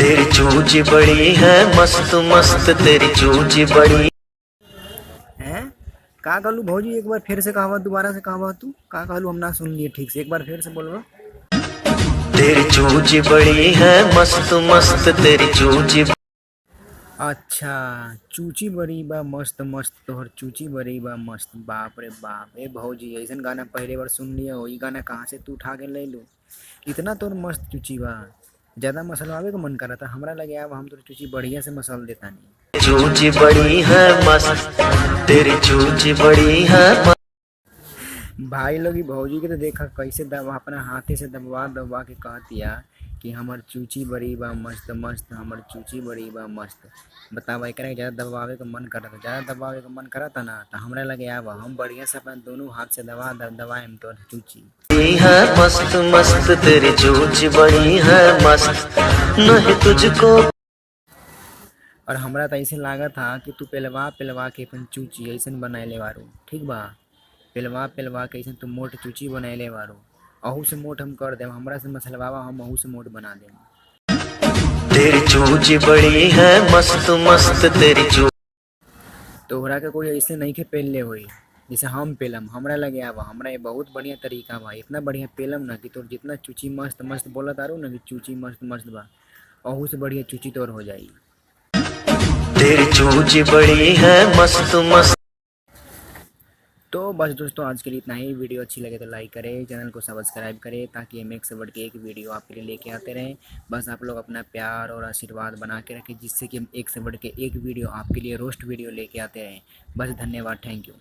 तेरी चूची बड़ी है मस्त मस्त, तेरी चूची बड़ी हैं। का कहलू भौजी, एक बार फिर से कहवा, दोबारा से कहवा, तू का कहलू, हम ना सुन लिए ठीक से, एक बार फिर से बोलवा। तेरी चूची बड़ी है मस्त मस्त, तेरी चूची अच्छा, चूची बड़ी बा मस्त मस्त, तोहर चूची बड़ी बा मस्त, बाप रे बाप। ए भौजी, ऐसन गाना पहले बार सुन लिया हो, ई गाना कहाँ से तू उठा के ले लो। इतना तोर मस्त चूची बा, ज्यादा मसलवावे का मन करा था हमरा लगे, अब हम तोर चूची बढ़िया से मसल देता नहीं। चूची बड़ी है मस्त, तेरी चूची बड़ी है मस्त। भाई लोग ई भौजी के तो देखा कैसे दबा, अपना हाथे से दबवा दबवा के कह दिया कि हमर चूची बड़ी बा मस्त मस्त, हमर चूची बड़ी बा मस्त। बतावा, एकरा के ज्यादा दबावे का मन करता, ज्यादा दबावे का मन करता ना, तो हमरा लगे आब हम बढ़िया से अपना दोनों हाथ से दबाएम तो चूची बड़ी है मस्त मस्त, तेरी चूची बड़ी है मस्त, नहीं तुझको। और हमरा तो ऐसे लगा था कि तू पेलवा पेलवा के अपन चूची ऐसन बनैले बारू, ठीक बा। पेलवा पेलवा के ऐसन तू मोट चूची बनैले बारू, अहू से मोट हम कर देम, हमरा से मसलवावा, हम अहू से मोट बना देम। तेरी चूची बड़ी है मस्त मस्त, तेरी चू तोहरा के कोई ऐसे नहीं के पेल ले होई जैसे हम पेलम, हमरा लगे आब हमरा ये बहुत बढ़िया तरीका बा, इतना बढ़िया पेलम ना कि तोर जितना चूची मस्त मस्त बोलत आरू ना कि चूची मस्त मस्त बा, अहू से बढ़िया चूची तोर हो जाई। तेरी चूची बड़ी है मस्त मस्त। तो बस दोस्तों, आज के लिए इतना ही। वीडियो अच्छी लगे तो लाइक करें, चैनल को सब्सक्राइब करें, ताकि हम एक से बढ़ के एक वीडियो आपके लिए लेके आते रहें। बस आप लोग अपना प्यार और आशीर्वाद बना के रखें, जिससे कि हम एक से बढ़ के एक वीडियो आपके लिए रोस्ट वीडियो लेके आते रहें। बस धन्यवाद, थैंक यू।